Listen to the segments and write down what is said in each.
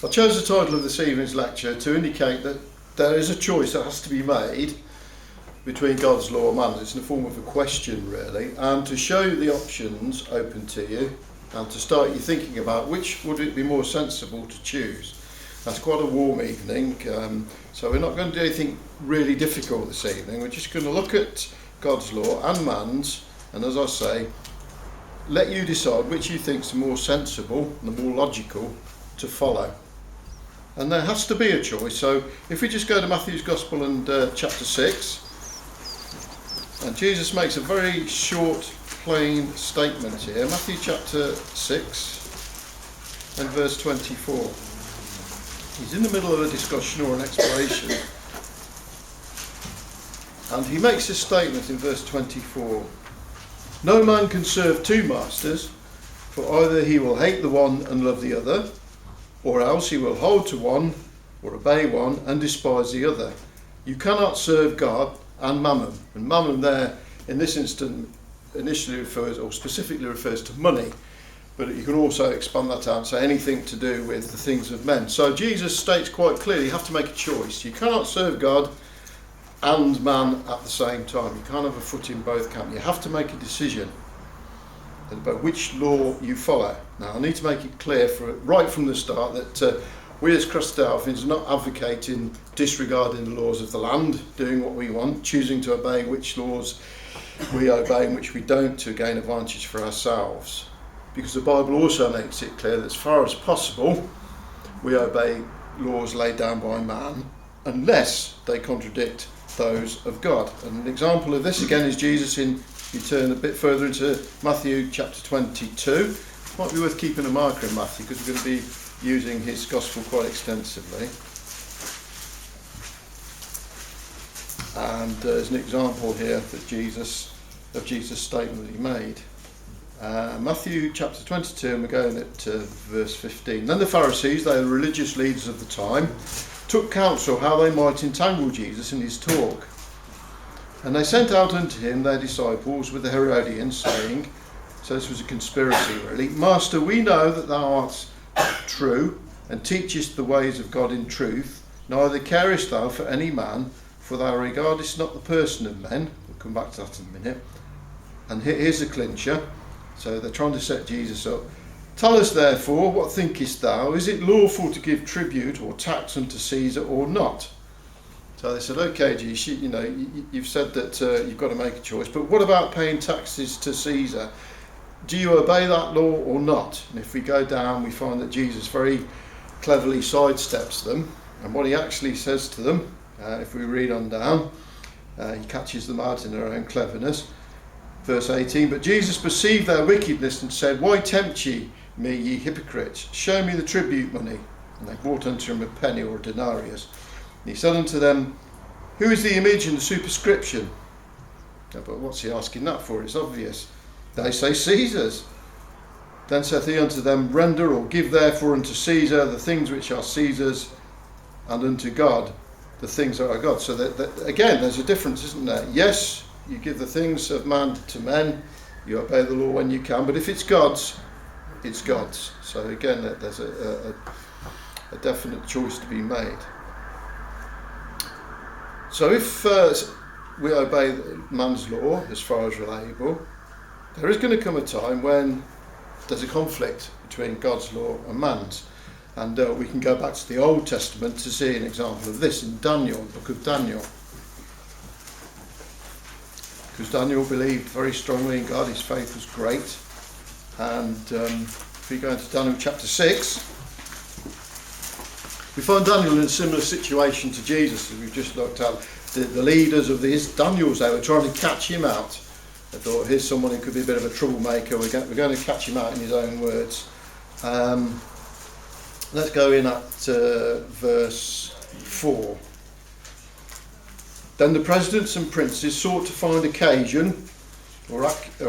I chose the title of this evening's lecture to indicate that there is a choice that has to be made between God's law and man's. It's in the form of a question, really, and to show you the options open to you and to start you thinking about which would it be more sensible to choose. That's quite a warm evening, so we're not going to do anything really difficult this evening. We're just going to look at God's law and man's, and as I say, let you decide which you think is the more sensible and the more logical to follow. And there has to be a choice. So if we just go to Matthew's Gospel and chapter 6, and Jesus makes a very short, plain statement here. Matthew chapter 6 and verse 24. He's in the middle of a discussion or an explanation, and he makes this statement in verse 24. No man can serve two masters, for either he will hate the one and love the other, or else he will hold to one or obey one and despise the other. You cannot serve God and mammon. And mammon there, in this instant, initially refers, or specifically refers to money, but you can also expand that out and say anything to do with the things of men. So Jesus states quite clearly you have to make a choice. You cannot serve God and man at the same time. You can't have a foot in both camps. You have to make a decision about which law you follow. Now, I need to make it clear right from the start that we as Christadelphians are not advocating disregarding the laws of the land, doing what we want, choosing to obey which laws we obey and which we don't to gain advantage for ourselves. Because the Bible also makes it clear that as far as possible, we obey laws laid down by man unless they contradict those of God. And an example of this again is Jesus you turn a bit further into Matthew chapter 22. Might be worth keeping a marker in Matthew because we're going to be using his gospel quite extensively. And there's an example here of Jesus' statement that he made. Matthew chapter 22, and we're going at verse 15. Then the Pharisees, they were the religious leaders of the time, took counsel how they might entangle Jesus in his talk. And they sent out unto him their disciples with the Herodians, saying, so this was a conspiracy really, Master, we know that thou art true, and teachest the ways of God in truth, neither carest thou for any man, for thou regardest not the person of men. We'll come back to that in a minute. And here's the clincher. So they're trying to set Jesus up. Tell us therefore, what thinkest thou? Is it lawful to give tribute or tax unto Caesar or not? So they said, okay, Jesus, you've said that you've got to make a choice, but what about paying taxes to Caesar? Do you obey that law or not? And if we go down, we find that Jesus very cleverly sidesteps them. And what he actually says to them, if we read on down, he catches them out in their own cleverness. Verse 18, but Jesus perceived their wickedness and said, why tempt ye me, ye hypocrites? Show me the tribute money. And they brought unto him a penny or a denarius. And he said unto them, who is the image and the superscription? Yeah, but what's he asking that for? It's obvious. They say Caesar's. Then saith he unto them, render or give therefore unto Caesar the things which are Caesar's, and unto God the things that are God's. So that again, there's a difference, isn't there? Yes, you give the things of man to men, you obey the law when you can, but if it's God's, it's God's. So again, there's a definite choice to be made. So if we obey man's law as far as we're able, there is going to come a time when there's a conflict between God's law and man's. And we can go back to the Old Testament to see an example of this in Daniel, the book of Daniel. Because Daniel believed very strongly in God, his faith was great. And if we go into Daniel chapter 6, we find Daniel in a similar situation to Jesus, as we've just looked at. The leaders of Daniel's, they were trying to catch him out. They thought, here's someone who could be a bit of a troublemaker, we're going to catch him out in his own words. Let's go in at verse 4. Then the presidents and princes sought to find occasion or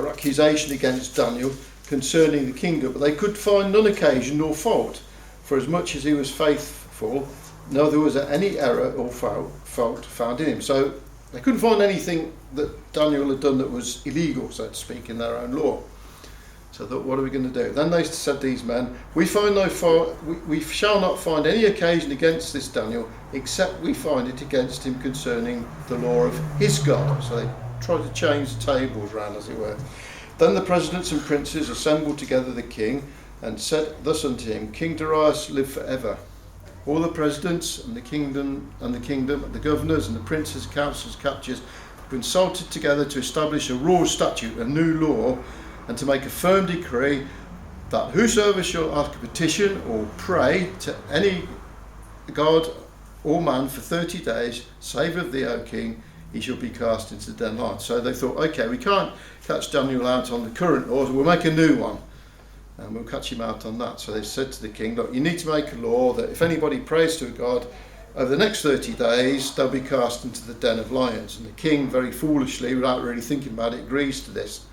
accusation against Daniel concerning the kingdom, but they could find none occasion nor fault, for as much as he was faithful, neither was there any error or fault found in him. So they couldn't find anything that Daniel had done that was illegal, so to speak, in their own law. So So I thought, what are we going to do? Then they said, these men, we shall not find any occasion against this Daniel, except we find it against him concerning the law of his God. So they tried to change the tables round, as it were. Then the presidents and princes assembled together the king, and said thus unto him, King Darius, live forever. All the presidents and the kingdom, the governors and the princes, councillors, captures, consulted together to establish a royal statute, a new law, and to make a firm decree that whosoever shall ask a petition or pray to any god or man for 30 days, save of thee, O king, he shall be cast into the den lion. So they thought, okay, we can't catch Daniel out on the current laws, we'll make a new one and we'll catch him out on that. So they said to the king, look, you need to make a law that if anybody prays to a god over the next 30 days, they'll be cast into the den of lions. And the king, very foolishly, without really thinking about it, agrees to this.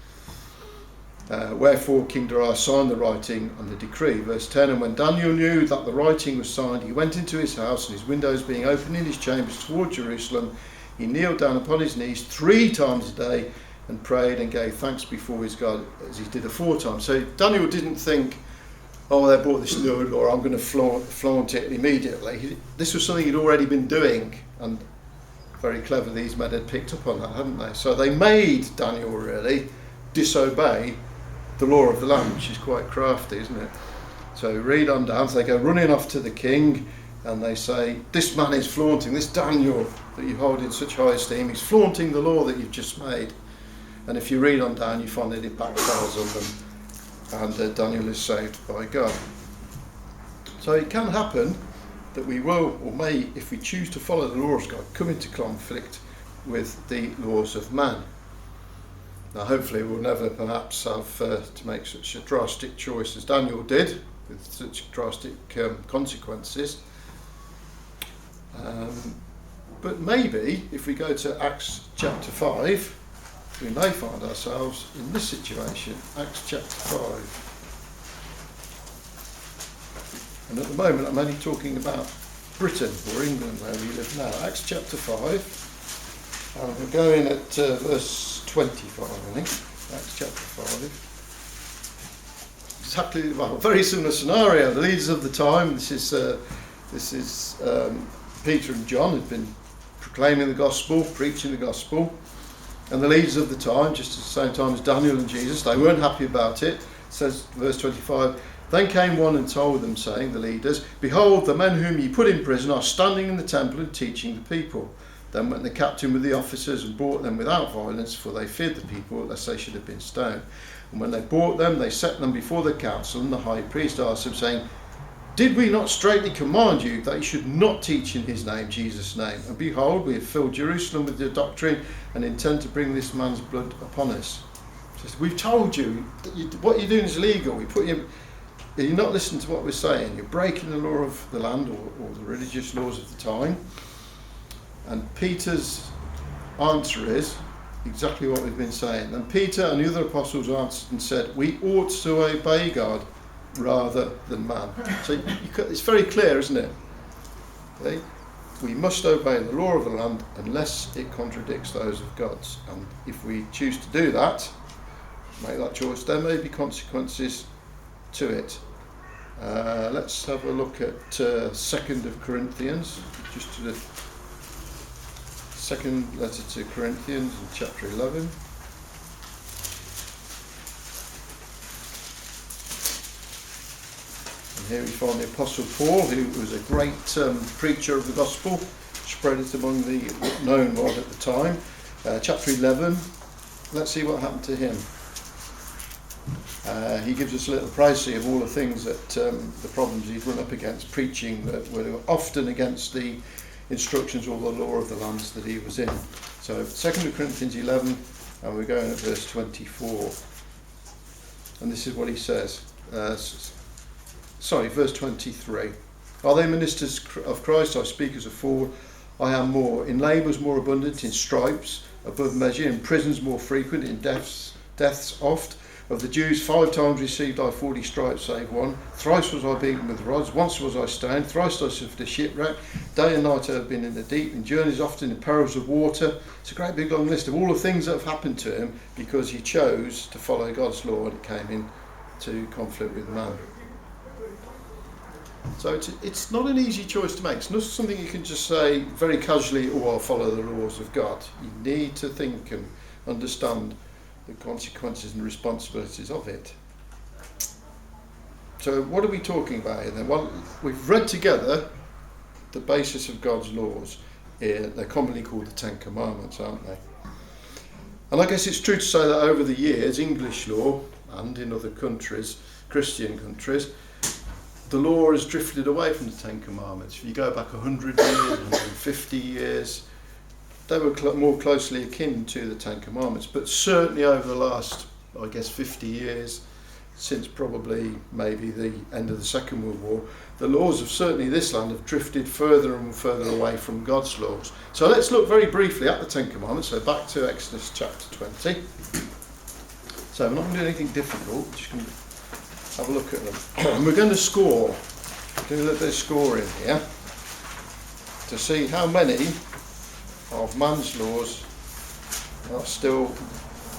Wherefore King Darius signed the writing and the decree. Verse 10, and when Daniel knew that the writing was signed, he went into his house, and his windows being open in his chambers toward Jerusalem, he kneeled down upon his knees 3 times a day and prayed and gave thanks before his God, as he did aforetime. So Daniel didn't think, oh, they brought this new law, I'm going to flaunt it immediately. This was something he'd already been doing, and very clever these men had picked up on that, hadn't they? So they made Daniel really disobey the law of the land, which is quite crafty, isn't it? So read on down, so they go running off to the king, and they say, this man is flaunting, this Daniel that you hold in such high esteem, he's flaunting the law that you've just made. And if you read on down, you find that it backfires on them, and Daniel is saved by God. So it can happen that we will, or may, if we choose to follow the laws of God, come into conflict with the laws of man. Now hopefully we'll never perhaps have to make such a drastic choice as Daniel did, with such drastic consequences. But maybe if we go to Acts chapter 5, we may find ourselves in this situation. Acts chapter 5. And at the moment I'm only talking about Britain or England where we live now. Acts chapter 5. And we're going at verse 25, I think. Acts chapter 5. Exactly, well, very similar scenario. The leaders of the time, this is Peter and John had been proclaiming the gospel, preaching the gospel. And the leaders of the time, just at the same time as Daniel and Jesus, they weren't happy about it. It says, verse 25, then came one and told them, saying, the leaders, behold, the men whom ye put in prison are standing in the temple and teaching the people. Then went the captain with the officers and brought them without violence, for they feared the people, lest they should have been stoned. And when they brought them, they set them before the council, and the high priest asked them, saying, did we not straitly command you that you should not teach in his name, Jesus' name? And behold, we have filled Jerusalem with your doctrine, and intend to bring this man's blood upon us. Says, we've told you that what you're doing is illegal. We put you. You're not listening to what we're saying. You're breaking the law of the land or the religious laws of the time. And Peter's answer is exactly what we've been saying. And Peter and the other apostles answered and said, we ought to obey God rather than man. So it's very clear, isn't it? Okay? We must obey the law of the land unless it contradicts those of God's. And if we choose to do that, make that choice, there may be consequences to it. Let's have a look at 2nd of Corinthians, just to the second letter to Corinthians in chapter 11. Here we find the Apostle Paul, who was a great preacher of the gospel, spread it among the known world at the time. Chapter 11, let's see what happened to him. He gives us a little précis of all the things that, the problems he'd run up against, preaching that were often against the instructions or the law of the lands that he was in. So 2 Corinthians 11, and we're going at verse 24. And this is what he says. Verse 23. Are they ministers of Christ? I speak as a fool. I am more. In labours more abundant, in stripes above measure, in prisons more frequent, in deaths oft. Of the Jews 5 times received I 40 stripes, save one. Thrice was I beaten with rods. Once was I stoned. Thrice I suffered a shipwreck. Day and night I have been in the deep, in journeys often, in perils of water. It's a great big long list of all the things that have happened to him because he chose to follow God's law and it came in to conflict with man. So it's not an easy choice to make. It's not something you can just say very casually, oh, I'll follow the laws of God. You need to think and understand the consequences and responsibilities of it. So what are we talking about here then? Well, we've read together the basis of God's laws. They're commonly called the Ten Commandments, aren't they? And I guess it's true to say that over the years, English law, and in other countries, Christian countries, the law has drifted away from the Ten Commandments. If you go back 100 years, 150 years, they were more closely akin to the Ten Commandments. But certainly over the last, I guess, 50 years, since probably maybe the end of the Second World War, the laws of certainly this land have drifted further and further away from God's laws. So let's look very briefly at the Ten Commandments. So back to Exodus chapter 20. So we're not going to do anything difficult, just going to have a look at them. And we're going to score, do a little bit of scoring here, to see how many of man's laws are still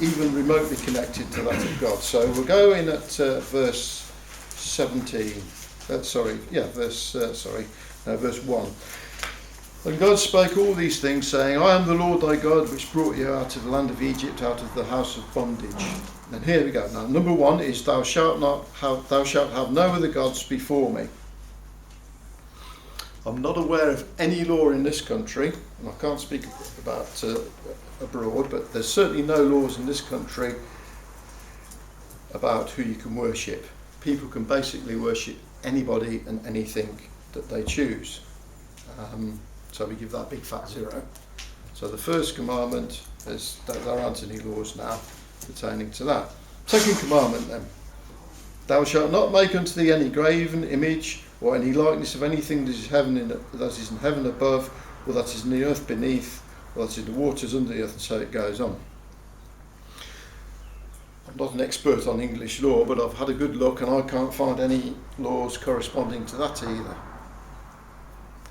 even remotely connected to that of God. So we'll go in at verse 17. Verse 1. And God spake all these things, saying, I am the Lord thy God, which brought you out of the land of Egypt, out of the house of bondage. And here we go. Now, number 1 is thou shalt have no other gods before me. I'm not aware of any law in this country, and I can't speak about abroad, but there's certainly no laws in this country about who you can worship. People can basically worship anybody and anything that they choose. So we give that big fat 0. So the first commandment is that there aren't any laws now pertaining to that. Second commandment then. Thou shalt not make unto thee any graven image or any likeness of anything that is in heaven above, or that is in the earth beneath, or that is in the waters under the earth, and so it goes on. I'm not an expert on English law, but I've had a good look and I can't find any laws corresponding to that either.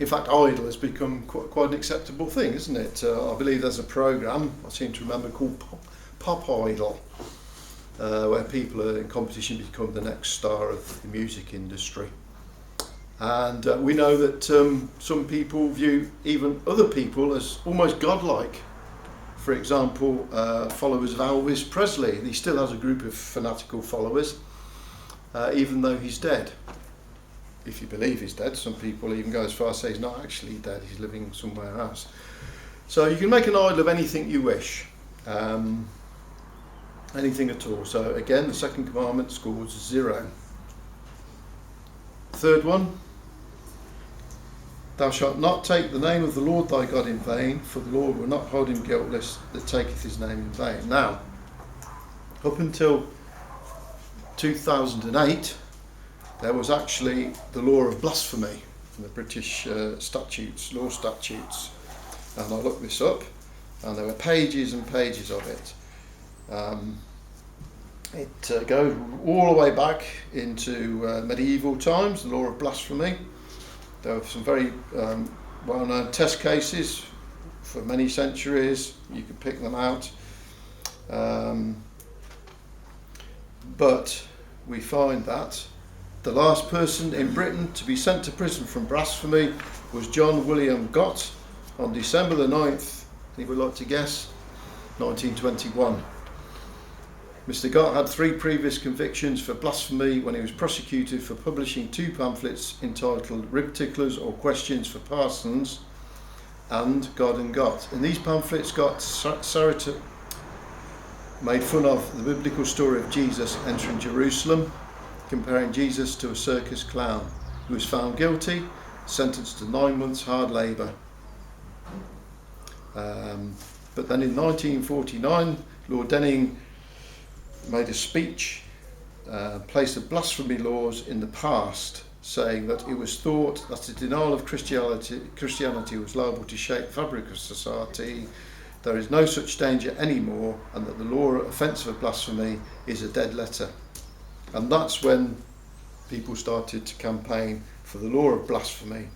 In fact, idol has become quite an acceptable thing, isn't it? I believe there's a programme, I seem to remember, called Pop Idol, where people are in competition to become the next star of the music industry. And we know that some people view even other people as almost godlike. For example, followers of Elvis Presley. He still has a group of fanatical followers, even though he's dead. If you believe he's dead, some people even go as far as to say he's not actually dead, he's living somewhere else. So you can make an idol of anything you wish, anything at all. So again, the second commandment scores 0. Third one, thou shalt not take the name of the Lord thy God in vain, for the Lord will not hold him guiltless that taketh his name in vain. Now, up until 2008, there was actually the law of blasphemy in the British law statutes. And I looked this up, and there were pages and pages of it. It goes all the way back into medieval times, the law of blasphemy. There were some very well-known test cases for many centuries. You could pick them out. But we find that the last person in Britain to be sent to prison from blasphemy was John William Gott on December the 9th, anyone would like to guess? 1921. Mr. Gott had 3 previous convictions for blasphemy when he was prosecuted for publishing 2 pamphlets entitled Rib Ticklers or Questions for Parsons and God and Gott. In these pamphlets, Gott made fun of the biblical story of Jesus entering Jerusalem, comparing Jesus to a circus clown who was found guilty, sentenced to 9 months hard labour. But then in 1949, Lord Denning made a speech, placed the blasphemy laws in the past, saying that it was thought that the denial of Christianity was liable to shape the fabric of society. There is no such danger anymore, and that the law offensive of blasphemy is a dead letter. And that's when people started to campaign for the law of blasphemy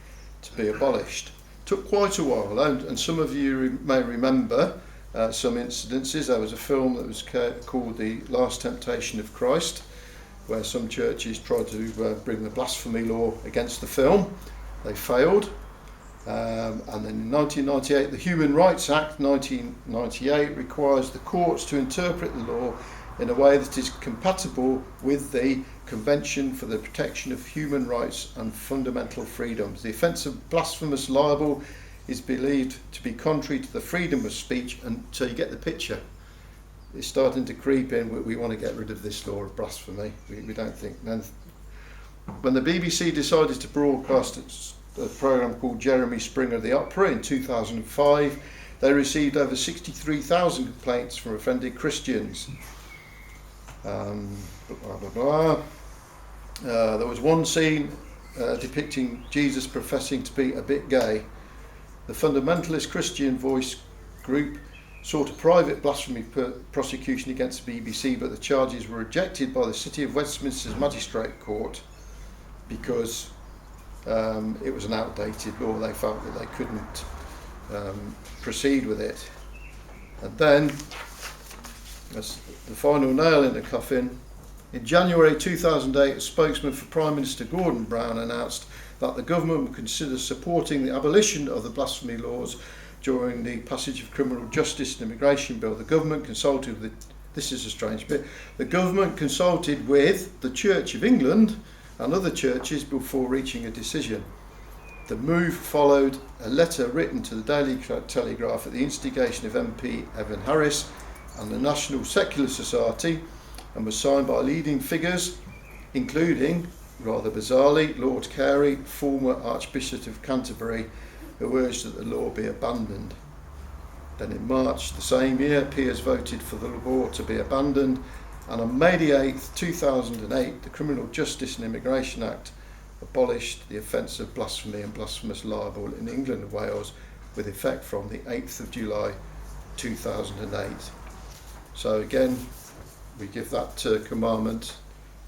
to be abolished. It took quite a while, and some of you may remember some incidences. There was a film that was called The Last Temptation of Christ, where some churches tried to bring the blasphemy law against the film. They failed. And then in 1998, the Human Rights Act 1998 requires the courts to interpret the law in a way that is compatible with the Convention for the Protection of Human Rights and Fundamental Freedoms. The offence of blasphemous libel is believed to be contrary to the freedom of speech, and so you get the picture. It's starting to creep in. We want to get rid of this law of blasphemy. We don't think. And when the BBC decided to broadcast a programme called Jeremy Springer the Opera in 2005, they received over 63,000 complaints from offended Christians. There was one scene depicting Jesus professing to be a bit gay. The fundamentalist Christian Voice group sought a private blasphemy prosecution against the BBC, but the charges were rejected by the City of Westminster's Magistrate Court because it was an outdated law. They felt that they couldn't proceed with it. And then, as the final nail in the coffin, in January 2008, a spokesman for Prime Minister Gordon Brown announced that the government would consider supporting the abolition of the blasphemy laws during the passage of Criminal Justice and Immigration Bill. The government consulted with, this is a strange bit, the government consulted with the Church of England and other churches before reaching a decision. The move followed a letter written to the Daily Telegraph at the instigation of MP Evan Harris and the National Secular Society, and was signed by leading figures, including, rather bizarrely, Lord Carey, former Archbishop of Canterbury, who urged that the law be abandoned. Then in March the same year, peers voted for the law to be abandoned, and on May 8th, 2008, the Criminal Justice and Immigration Act abolished the offence of blasphemy and blasphemous libel in England and Wales with effect from the 8th of July 2008. So again, we give that commandment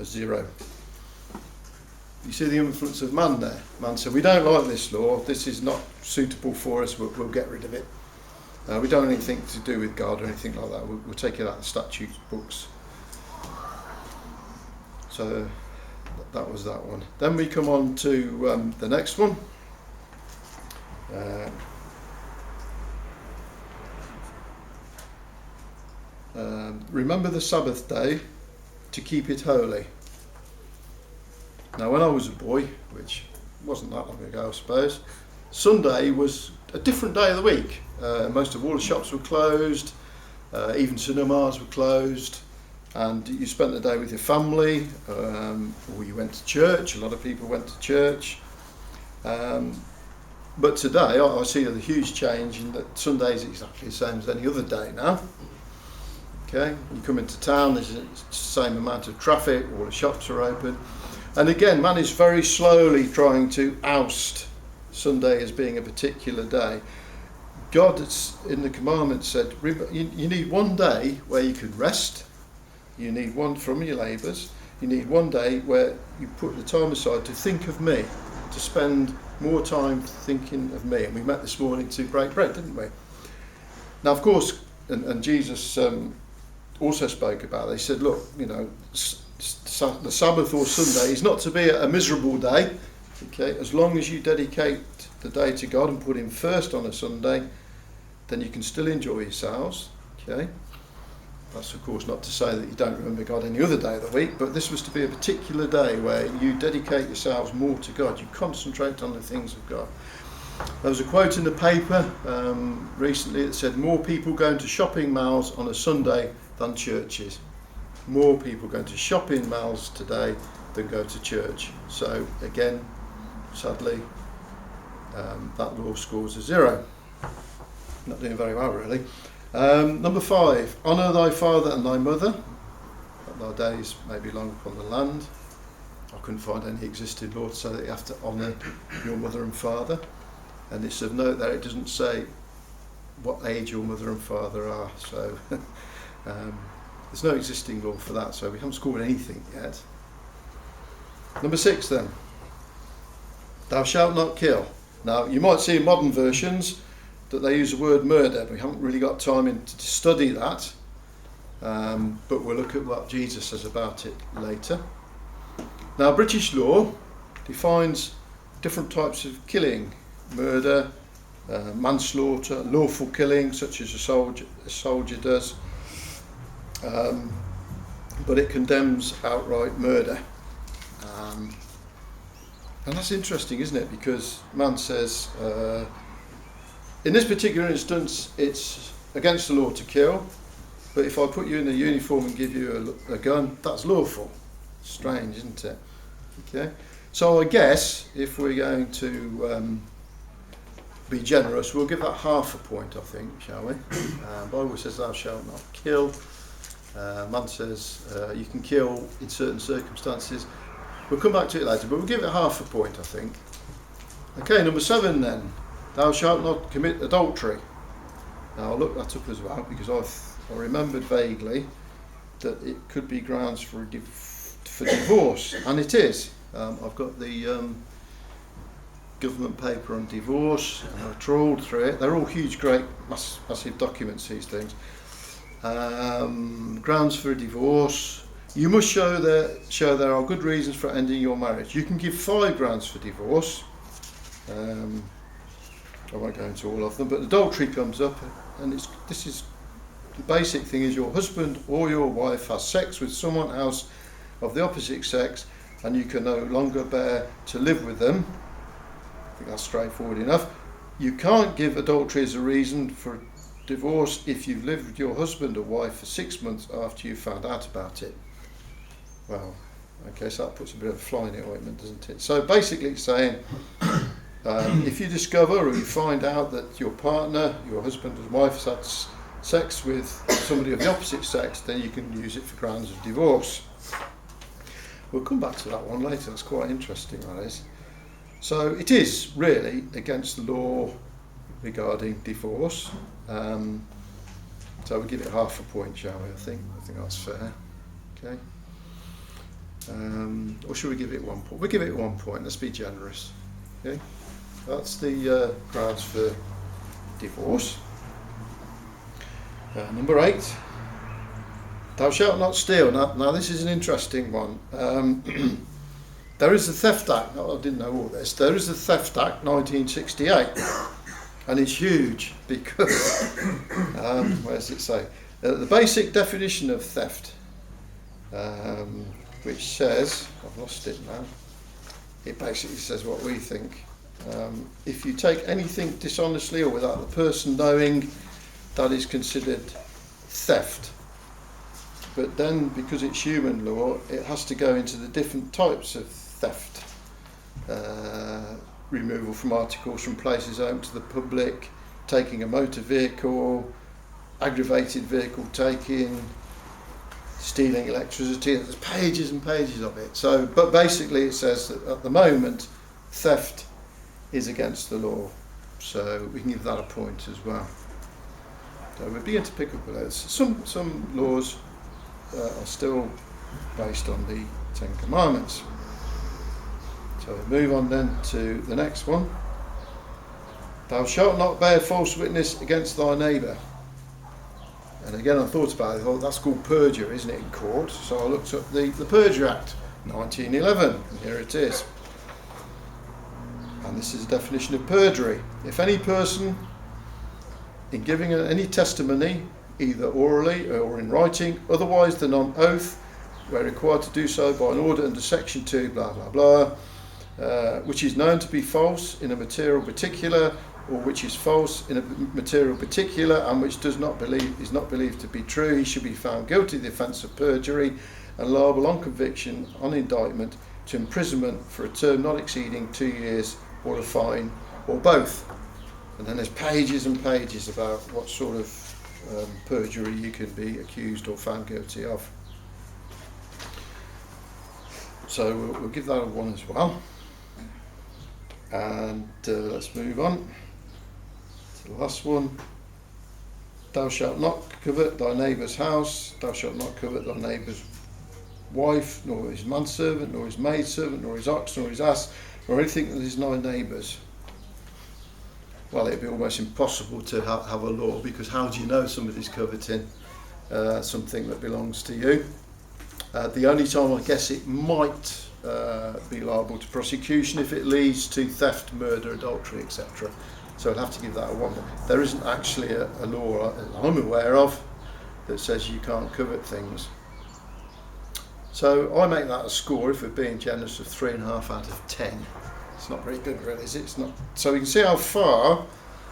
a 0. You see the influence of man there. Man said, we don't like this law, this is not suitable for us, we'll get rid of it. We don't have anything to do with God or anything like that, we'll take it out of the statute books. So that was that one. Then we come on to the next one. Remember the Sabbath day to keep it holy. Now when I was a boy, which wasn't that long ago I suppose, Sunday was a different day of the week. Most of all the shops were closed, even cinemas were closed, and you spent the day with your family, or you went to church. A lot of people went to church. But today I see the huge change in that Sunday is exactly the same as any other day now. Okay, you come into town, there's the same amount of traffic, all the shops are open. And again, man is very slowly trying to oust Sunday as being a particular day. God in the commandments said, you need one day where you can rest, you need one from your labours, you need one day where you put the time aside to think of me, to spend more time thinking of me. And we met this morning to break bread, didn't we? Now, of course, and Jesus also spoke about it. He said, look, you know, the Sabbath or Sunday is not to be a miserable day. Okay, as long as you dedicate the day to God and put Him first on a Sunday, then you can still enjoy yourselves. Okay, that's of course not to say that you don't remember God any other day of the week, but this was to be a particular day where you dedicate yourselves more to God. You concentrate on the things of God. There was a quote in the paper recently that said, more people going to shopping malls on a Sunday than churches. More people going to shopping malls today than go to church. So again, sadly, that law scores a 0. Not doing very well really. Number 5, honour thy father and thy mother, that thy days may be long upon the land. I couldn't find any existing law to say that you have to honour your mother and father. And it's of note that it doesn't say what age your mother and father are. So there's no existing law for that, so we haven't scored anything yet. Number 6 then, thou shalt not kill. Now you might see in modern versions that they use the word murder. We haven't really got time to study that, but we'll look at what Jesus says about it later. Now, British law defines different types of killing: murder, manslaughter, lawful killing, such as a soldier does, but it condemns outright murder. And that's interesting, isn't it? Because man says, in this particular instance, it's against the law to kill, but if I put you in a uniform and give you a gun, that's lawful. Strange, isn't it? Okay. So I guess if we're going to be generous, we'll give that half a point, I think, shall we? Bible says thou shalt not kill. Man says you can kill in certain circumstances. We'll come back to it later, but we'll give it half a point, I think. Okay, number 7 then. Thou shalt not commit adultery. Now I'll look that up as well, because I remembered vaguely that it could be grounds for divorce, and it is. I've got the government paper on divorce, and I've trawled through it. They're all huge, great, massive documents, these things. Grounds for a divorce. You must show there are good reasons for ending your marriage. You can give 5 grounds for divorce. I won't go into all of them, but adultery comes up, and this is the basic thing: is your husband or your wife has sex with someone else of the opposite sex, and you can no longer bear to live with them. I think that's straightforward enough. You can't give adultery as a reason for divorce if you've lived with your husband or wife for 6 months after you found out about it. Well, okay, so that puts a bit of a fly in the ointment, doesn't it? So basically it's saying, if you discover or you find out that your partner, your husband or wife has had sex with somebody of the opposite sex, then you can use it for grounds of divorce. We'll come back to that one later. That's quite interesting, that is. So it is really against the law regarding divorce. So we'll give it half a point, shall we? I think that's fair. Okay. Or should we give it 1 point? We'll give it 1 point. Let's be generous. Okay. That's the grounds for divorce. Number 8. Thou shalt not steal. Now this is an interesting one. There is the Theft Act. I didn't know all this. There is the Theft Act 1968. And it's huge because, where does it say? The basic definition of theft, which says, I've lost it now, it basically says what we think. If you take anything dishonestly or without the person knowing, that is considered theft. But then, because it's human law, it has to go into the different types of theft. Removal from articles from places open to the public, taking a motor vehicle, aggravated vehicle taking, stealing electricity. There's pages and pages of it. So, but basically it says that at the moment theft is against the law, so we can give that a point as well. So we begin to pick up with those. Some laws are still based on the 10 Commandments. So we move on then to the next one. Thou shalt not bear false witness against thy neighbour. And again, I thought about it. I thought that's called perjury, isn't it, in court? So I looked up the Perjury Act, 1911, and here it is. And this is a definition of perjury. If any person, in giving any testimony, either orally or in writing, otherwise than on oath, where required to do so by an order under Section 2, blah, blah, blah, which is known to be false in a material particular, or which is false in a material particular, and which is not believed to be true, he should be found guilty of the offence of perjury and liable on conviction, on indictment, to imprisonment for a term not exceeding 2 years, or a fine, or both. And then there's pages and pages about what sort of perjury you can be accused or found guilty of. So we'll give that a 1 as well. And let's move on to the last one. Thou shalt not covet thy neighbour's house, thou shalt not covet thy neighbour's wife, nor his manservant, nor his maidservant, nor his ox, nor his ass, nor anything that is thy neighbour's. Well, it'd be almost impossible to have a law, because how do you know somebody's coveting something that belongs to you? The only time I guess it might be liable to prosecution if it leads to theft, murder, adultery, etc. So I'd have to give that a 1. There isn't actually a law I'm aware of that says you can't covet things. So I make that a score, if we're being generous, of 3.5 out of 10. It's not very good, really, is it? It's not. So you can see how far,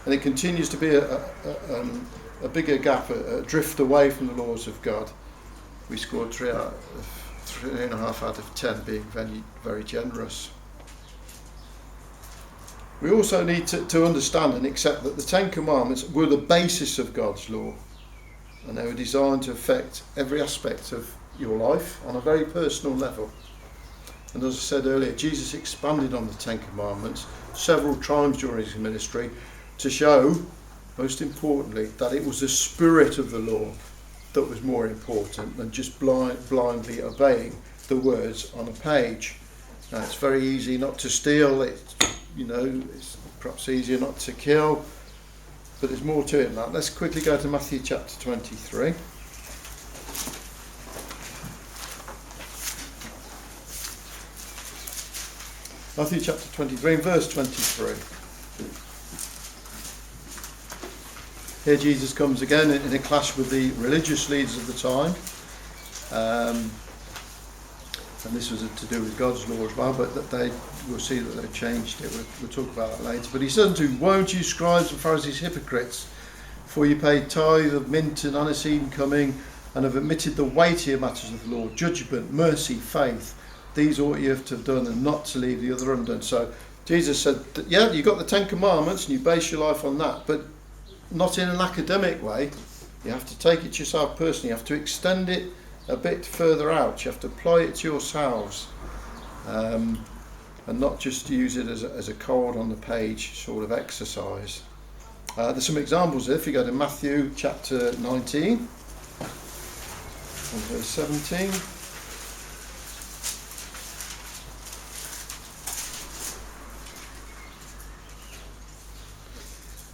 and it continues to be a bigger gap, a drift away from the laws of God. We scored 3.5 out of 10, being very, very generous. We also need to understand and accept that the Ten Commandments were the basis of God's law, and they were designed to affect every aspect of your life on a very personal level. And as I said earlier, Jesus expanded on the Ten Commandments several times during his ministry to show, most importantly, that it was the spirit of the law that was more important than just blindly obeying the words on a page. Now, it's very easy not to steal, it's perhaps easier not to kill, but there's more to it than that. Let's quickly go to Matthew chapter 23. Matthew chapter 23 and verse 23. Here Jesus comes again in a clash with the religious leaders of the time. And this was to do with God's law as well, but we'll see that they've changed it. We'll talk about that later. But he says to them, "Won't you, scribes and Pharisees, hypocrites, for you pay tithe of mint and aniseed coming, and have omitted the weightier matters of the law, judgment, mercy, faith. These ought you to have done, and not to leave the other undone." So Jesus said, yeah, you've got the Ten Commandments, and you base your life on that, but not in an academic way. You have to take it yourself personally. You have to extend it a bit further out. You have to apply it to yourselves, and not just use it as a card on the page sort of exercise. There's some examples there. If you go to Matthew chapter 19 and verse 17.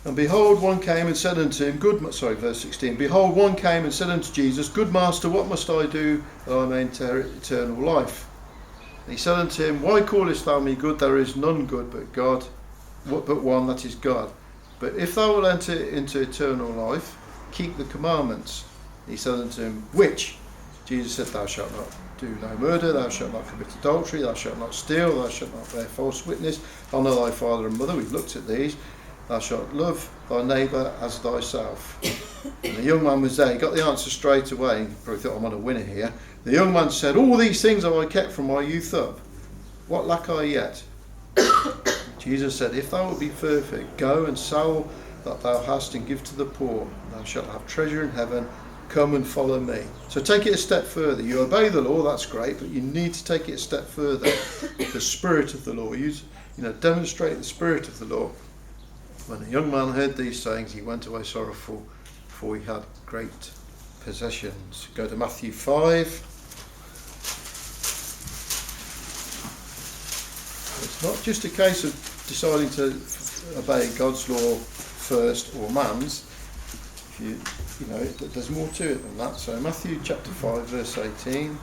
And behold, one came and said unto him, verse 16. Behold, one came and said unto Jesus, "Good master, what must I do that I may enter eternal life?" And he said unto him, "Why callest thou me good? There is none good but God, but one, that is God. But if thou wilt enter into eternal life, keep the commandments." And he said unto him, "Which?" Jesus said, "Thou shalt not do no murder, thou shalt not commit adultery, thou shalt not steal, thou shalt not bear false witness, honour thy father and mother." We've looked at these. "Thou shalt love thy neighbour as thyself." And the young man was there. He got the answer straight away. He probably thought, "I'm on a winner here." The young man said, "All these things have I kept from my youth up. What lack I yet?" Jesus said, "If thou wilt be perfect, go and sell that thou hast and give to the poor. Thou shalt have treasure in heaven. Come and follow me." So take it a step further. You obey the law, that's great, but you need to take it a step further. The spirit of the law. Demonstrate the spirit of the law. When the young man heard these sayings, he went away sorrowful, for he had great possessions. Go to Matthew 5. It's not just a case of deciding to obey God's law first or man's. There's more to it than that. So Matthew chapter 5, verse 18.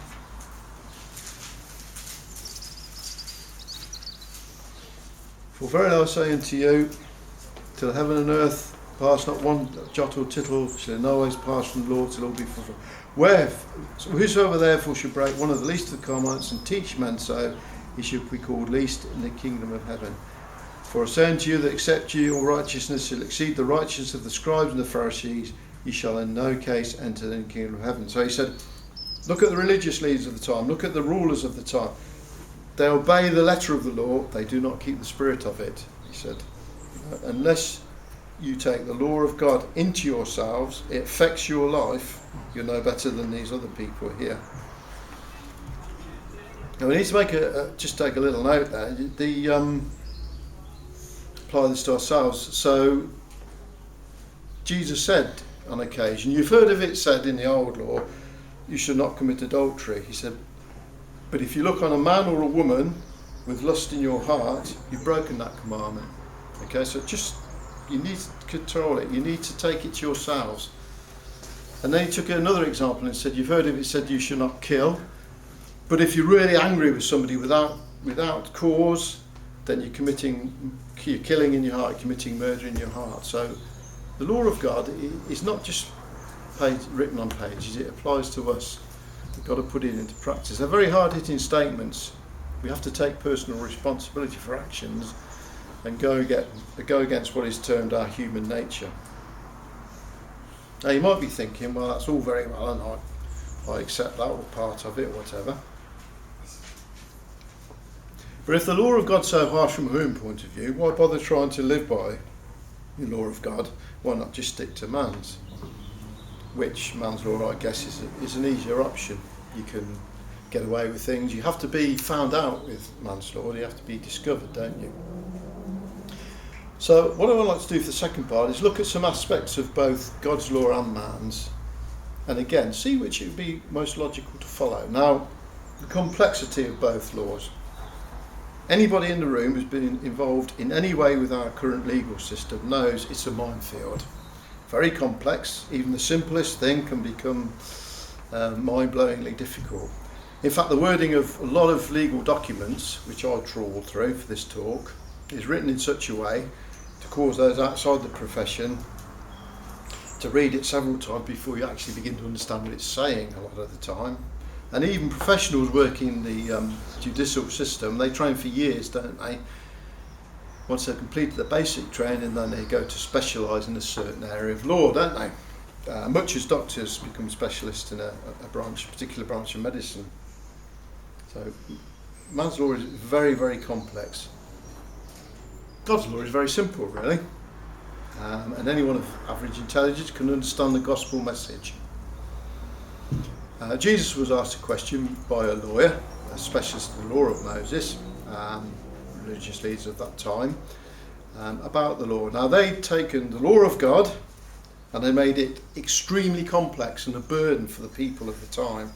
"For verily I say unto you, till heaven and earth pass, not one jot or tittle shall in no ways pass from the law till all be fulfilled. Whosoever therefore should break one of the least of the commandments and teach men so, he should be called least in the kingdom of heaven. For I say unto you that except your righteousness shall exceed the righteousness of the scribes and the Pharisees, ye shall in no case enter the kingdom of heaven." So he said, look at the religious leaders of the time, look at the rulers of the time. They obey the letter of the law, they do not keep the spirit of it. He said, unless you take the law of God into yourselves, it affects your life, you're no better than these other people here. Now we need to take a little note there. Apply this to ourselves. So Jesus said on occasion, you've heard of it said in the old law, you should not commit adultery. He said, but if you look on a man or a woman with lust in your heart, you've broken that commandment. Okay, so you need to control it. You need to take it to yourselves. And then he took another example and said, you've heard of it said you should not kill. But if you're really angry with somebody without cause, then you're killing in your heart, you're committing murder in your heart. So the law of God is not just written on pages, it applies to us. We've got to put it into practice. They're very hard-hitting statements. We have to take personal responsibility for actions and go against what is termed our human nature. Now you might be thinking, well, that's all very well and I accept that, or part of it, or whatever. But if the law of God's so harsh from a human point of view, why bother trying to live by the law of God? Why not just stick to man's? Which man's law, I guess, is an easier option. You can get away with things. You have to be found out with manslaughter. You have to be discovered, don't you? So what I would like to do for the second part is look at some aspects of both God's law and man's, and again see which it would be most logical to follow. Now, the complexity of both laws. Anybody in the room who's been involved in any way with our current legal system knows it's a minefield. Very complex. Even the simplest thing can become mind-blowingly difficult. In fact, the wording of a lot of legal documents, which I trawled through for this talk, is written in such a way to cause those outside the profession to read it several times before you actually begin to understand what it's saying a lot of the time. And even professionals working the judicial system, they train for years, don't they? Once they've completed the basic training, then they go to specialise in a certain area of law, don't they? Much as doctors become specialists in a particular branch of medicine. So man's law is very, very complex. God's law is very simple, really. And anyone of average intelligence can understand the gospel message. Jesus was asked a question by a lawyer, a specialist in the law of Moses, religious leaders of that time, about the law. Now, they'd taken the law of God and they made it extremely complex and a burden for the people of the time.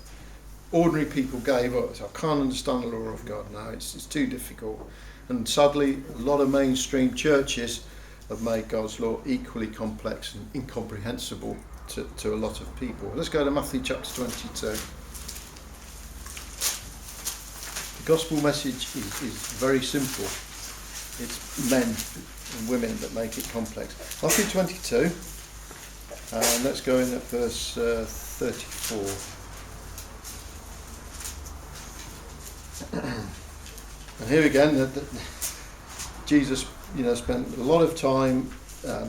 Ordinary people gave up. So I can't understand the law of God now, it's too difficult. And sadly, a lot of mainstream churches have made God's law equally complex and incomprehensible to a lot of people. Let's go to Matthew chapter 22. The gospel message is very simple. It's men and women that make it complex. Matthew 22, and let's go in at verse 34. And here again, Jesus, spent a lot of time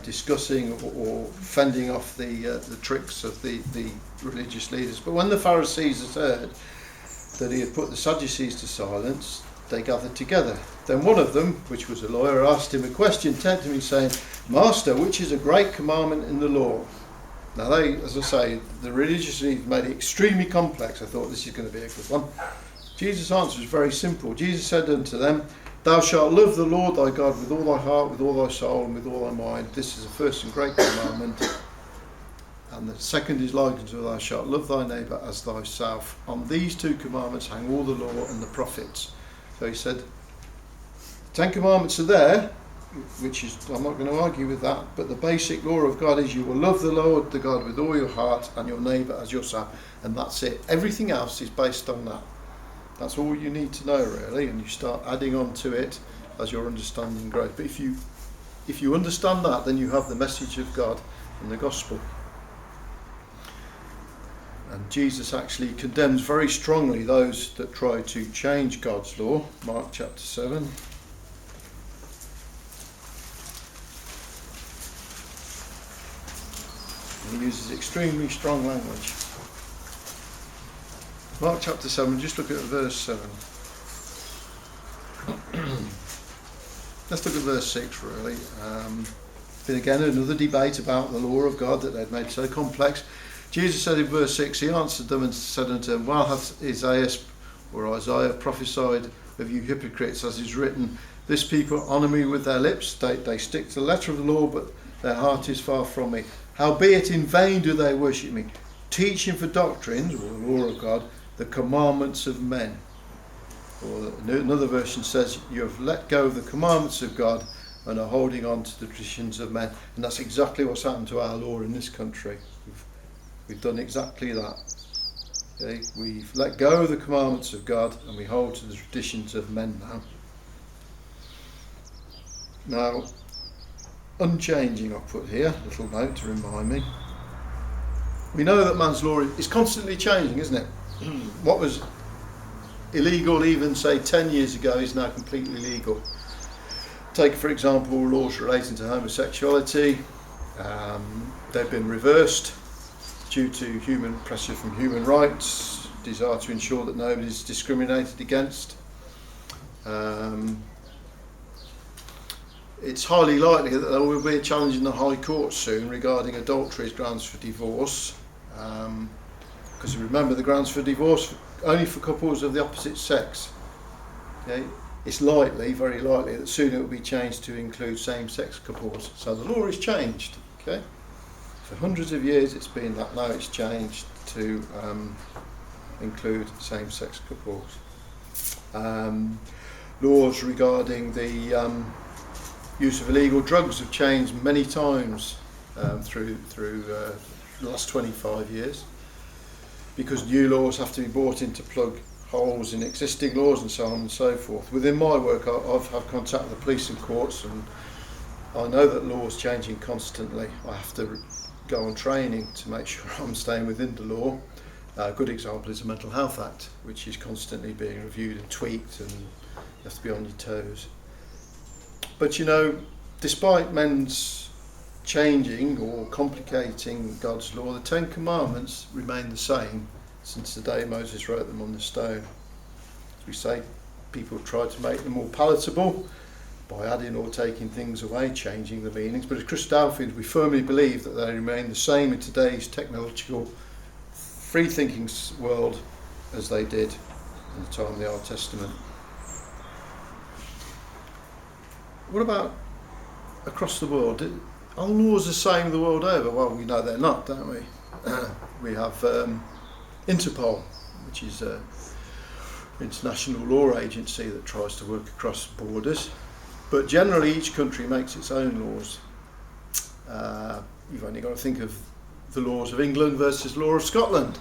discussing or fending off the tricks of the religious leaders. But when the Pharisees had heard that he had put the Sadducees to silence, they gathered together. Then one of them, which was a lawyer, asked him a question, tempting him, saying, "Master, which is a great commandment in the law?" Now they, as I say, the religious leaders made it extremely complex. I thought this is going to be a good one. Jesus' answer is very simple. Jesus said unto them, "Thou shalt love the Lord thy God with all thy heart, with all thy soul, and with all thy mind. This is the first and great commandment. And the second is like unto thou shalt love thy neighbour as thyself. On these two commandments hang all the law and the prophets." So he said, 10 commandments are there, which is, I'm not going to argue with that, but the basic law of God is you will love the Lord, the God, with all your heart, and your neighbour as yourself. And that's it. Everything else is based on that. That's all you need to know, really, and you start adding on to it as your understanding grows. But if you understand that, then you have the message of God and the gospel. And Jesus actually condemns very strongly those that try to change God's law. Mark chapter 7. He uses extremely strong language. Mark chapter 7, just look at verse 7. Let's look at verse 6, really. Then again, another debate about the law of God that they'd made so complex. Jesus said in verse 6, he answered them and said unto them, "Well hath Isaiah prophesied of you hypocrites, as is written, this people honour me with their lips, they stick to the letter of the law, but their heart is far from me. Howbeit in vain do they worship me, teaching for doctrines," or the law of God, "the commandments of men." Or another version says, "You have let go of the commandments of God and are holding on to the traditions of men." And that's exactly what's happened to our law in this country. We've done exactly that. Okay? We've let go of the commandments of God and we hold to the traditions of men now. Now, unchanging I've put here, a little note to remind me. We know that man's law is constantly changing, isn't it? What was illegal even, say, 10 years ago is now completely legal. Take, for example, laws relating to homosexuality. They've been reversed due to human pressure from human rights, desire to ensure that nobody is discriminated against. It's highly likely that there will be a challenge in the High Court soon regarding adultery as grounds for divorce. Because remember, the grounds for divorce only for couples of the opposite sex. Okay? It's likely, very likely, that soon it will be changed to include same-sex couples. So the law is changed. Okay? For hundreds of years it's been that, now it's changed to include same-sex couples. Laws regarding the use of illegal drugs have changed many times through the last 25 years, because new laws have to be brought in to plug holes in existing laws and so on and so forth. Within my work, I've had contact with the police and courts, and I know that law's changing constantly. I have to go on training to make sure I'm staying within the law. A good example is the Mental Health Act, which is constantly being reviewed and tweaked, and you have to be on your toes. But you know, despite men's changing or complicating God's law, the Ten Commandments remain the same since the day Moses wrote them on the stone. As we say, people tried to make them more palatable by adding or taking things away, changing the meanings. But as Christadelphians, we firmly believe that they remain the same in today's technological, free-thinking world as they did in the time of the Old Testament. What about across the world? Are laws the same the world over? Well, we know they're not, don't we? We have Interpol, which is an international law agency that tries to work across borders. But generally each country makes its own laws. You've only got to think of the laws of England versus the law of Scotland.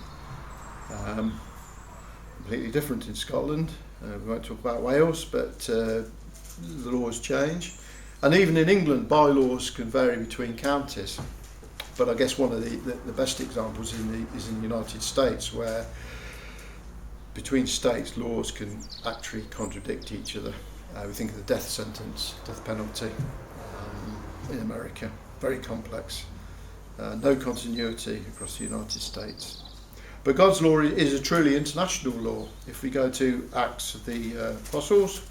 Completely different in Scotland. We won't talk about Wales, but the laws change. And even in England, bylaws can vary between counties. But I guess one of the best examples is in the United States, where between states laws can actually contradict each other. We think of the death sentence, death penalty in America, very complex. No continuity across the United States. But God's law is a truly international law. If we go to Acts of the Apostles,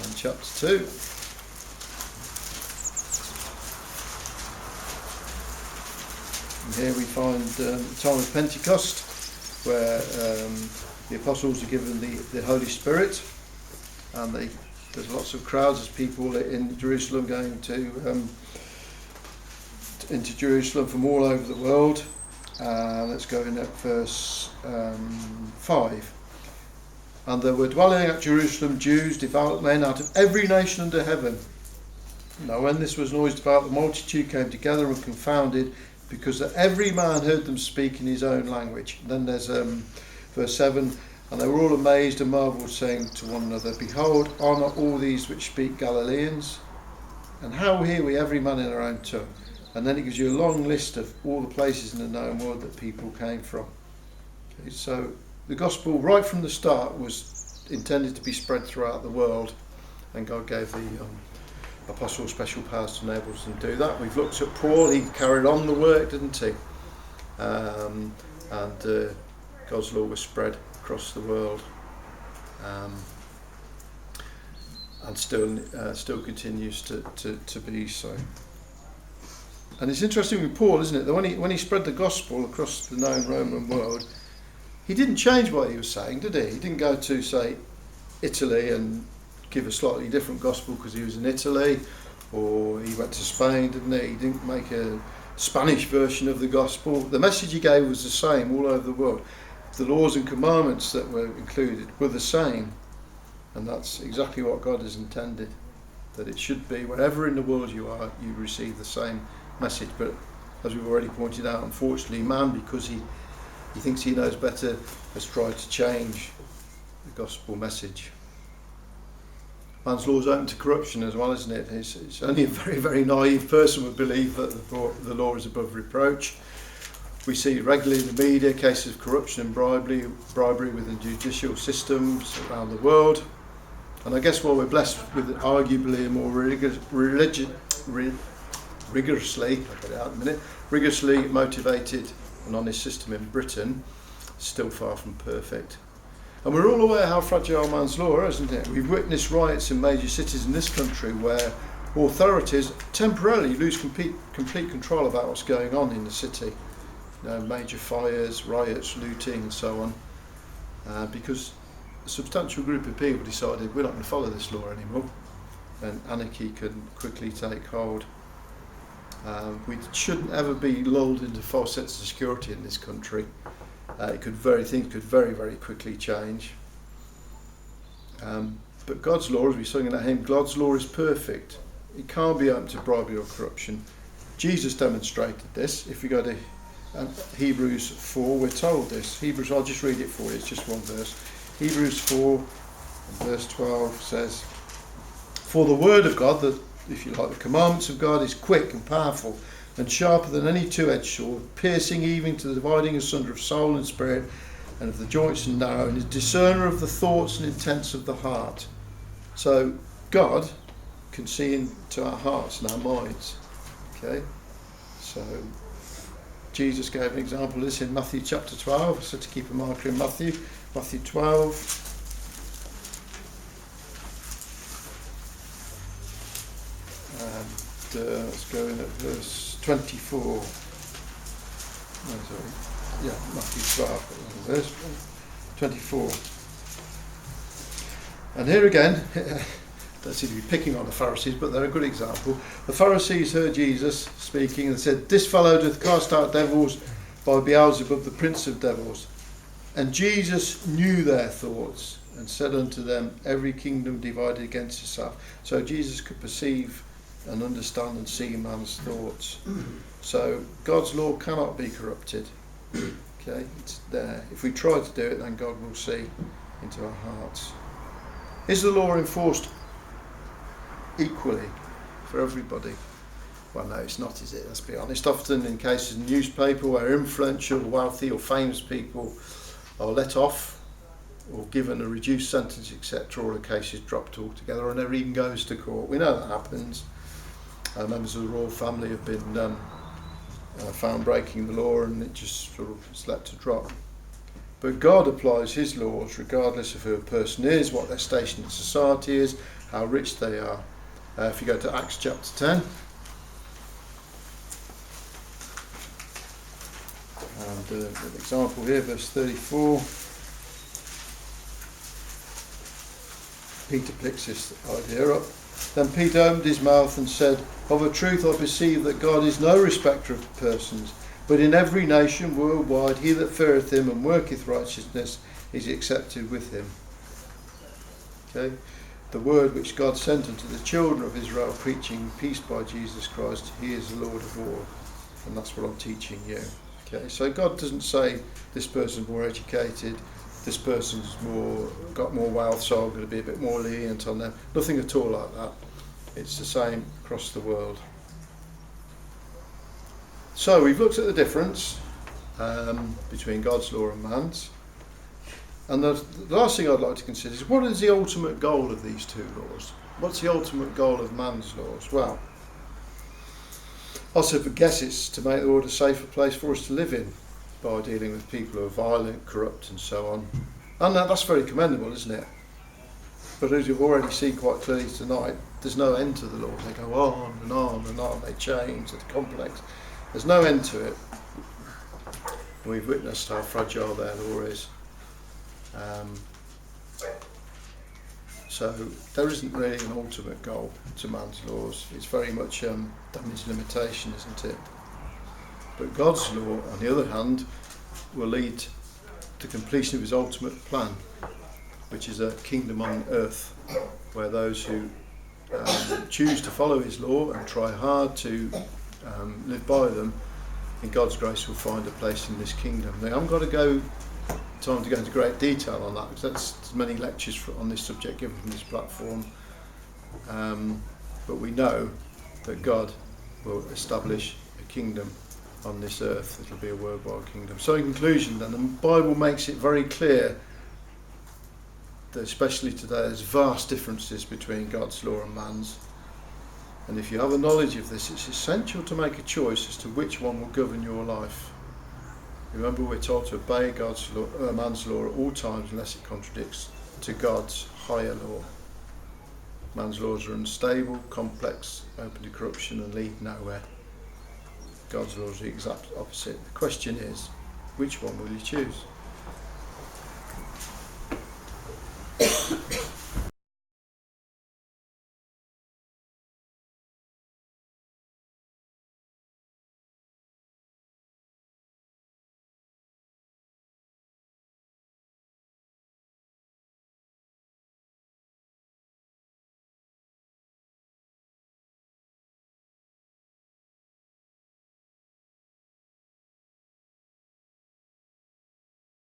and chapter 2. And here we find the time of Pentecost, where the apostles are given the Holy Spirit, and there's lots of crowds of people in Jerusalem going into Jerusalem from all over the world. Let's go in at verse 5. And there were dwelling at Jerusalem Jews, devout men out of every nation under heaven. Now when this was noised about, the multitude came together and were confounded, because that every man heard them speak in his own language. And then there's verse 7, and they were all amazed and marvelled, saying to one another, Behold, are not all these which speak Galileans? And how hear we every man in our own tongue? And then it gives you a long list of all the places in the known world that people came from. Okay, so the gospel right from the start was intended to be spread throughout the world, and God gave the apostles special powers to enable them to do that. We've looked at Paul. He carried on the work, didn't he? And God's law was spread across the world, and still continues to be so. And it's interesting with Paul, isn't it, that when he spread the gospel across the known Roman world, he didn't change what he was saying, did he? He didn't go to, say, Italy and give a slightly different gospel because he was in Italy, or he went to Spain, didn't he? He didn't make a Spanish version of the gospel. The message he gave was the same all over the world. The laws and commandments that were included were the same, and that's exactly what God has intended. that it should be wherever in the world you are, you receive the same message. But as we've already pointed out, unfortunately, man, because he thinks he knows better, has tried to change the gospel message. Man's law is open to corruption as well, isn't it? It's only a very, very naive person would believe that the law is above reproach. We see regularly in the media cases of corruption and bribery within judicial systems around the world. And I guess while we're blessed with arguably a more rigorously motivated and honest system in Britain, it's still far from perfect. And we're all aware how fragile man's law is, isn't it? We've witnessed riots in major cities in this country where authorities temporarily lose complete control about what's going on in the city. Major fires, riots, looting and so on, because a substantial group of people decided we're not going to follow this law anymore, and anarchy can quickly take hold. We shouldn't ever be lulled into false sense of security in this country. Things could very, very quickly change. But God's law, as we sung in that hymn, God's law is perfect. It can't be open to bribery or corruption. Jesus demonstrated this. If we go to Hebrews 4, we're told this. I'll just read it for you, it's just one verse. Hebrews 4, verse 12 says, "For the word of God, if you like, the commandments of God, is quick and powerful and sharper than any two-edged sword, piercing even to the dividing asunder of soul and spirit and of the joints and marrow, and is discerner of the thoughts and intents of the heart." So God can see into our hearts and our minds. Okay, so Jesus gave an example of this in Matthew chapter 12. So to keep a marker in Matthew 12. And let's go in at verse 24. Matthew 12, verse 24. And here again, don't seem to be picking on the Pharisees, but they're a good example. The Pharisees heard Jesus speaking and said, "This fellow doth cast out devils by Beelzebub, the prince of devils." And Jesus knew their thoughts and said unto them, "Every kingdom divided against itself." So Jesus could perceive and understand and see man's thoughts. So God's law cannot be corrupted. Okay, it's there. If we try to do it, then God will see into our hearts. Is the law enforced equally for everybody? Well, no, it's not, is it? Let's be honest. Often in cases in the newspaper where influential, wealthy or famous people are let off or given a reduced sentence, etc., or a case is dropped altogether or never even goes to court. We know that happens. Members of the royal family have been found breaking the law and it just sort of is let to drop. But God applies his laws regardless of who a person is, what their station in society is, how rich they are. If you go to Acts chapter 10, and an example here, verse 34, Peter picks this idea up. "Then Peter opened his mouth and said, Of a truth I perceive that God is no respecter of persons, but in every nation worldwide he that feareth him and worketh righteousness is accepted with him." Okay, the word which God sent unto the children of Israel, preaching peace by Jesus Christ, he is the Lord of all, and that's what I'm teaching you. Okay, so God doesn't say this person's more educated, this person's got more wealth, so I'm going to be a bit more lenient on them. Nothing at all like that. It's the same across the world. So we've looked at the difference between God's law and man's. And the last thing I'd like to consider is, what is the ultimate goal of these two laws? What's the ultimate goal of man's laws? Well, I sort of guess it's to make the world a safer place for us to live in by dealing with people who are violent, corrupt and so on. And that's very commendable, isn't it? But as you've already seen quite clearly tonight, there's no end to the law. They go on and on and on, they change, it's complex. There's no end to it. We've witnessed how fragile their law is. So there isn't really an ultimate goal to man's laws. It's very much damage limitation, isn't it? But God's law, on the other hand, will lead to completion of his ultimate plan, which is a kingdom on earth where those who choose to follow his law and try hard to live by them, in God's grace will find a place in this kingdom. Now, I haven't got to go time to go into great detail on that, because there's many lectures on this subject given from this platform, but we know that God will establish a kingdom on this earth. It'll be a worldwide kingdom. So in conclusion then, the Bible makes it very clear that especially today there's vast differences between God's law and man's, and if you have a knowledge of this, it's essential to make a choice as to which one will govern your life. Remember, we're told to obey God's law, man's law at all times unless it contradicts to God's higher law. Man's laws are unstable, complex, open to corruption and lead nowhere. God's laws are the exact opposite. The question is, which one will you choose?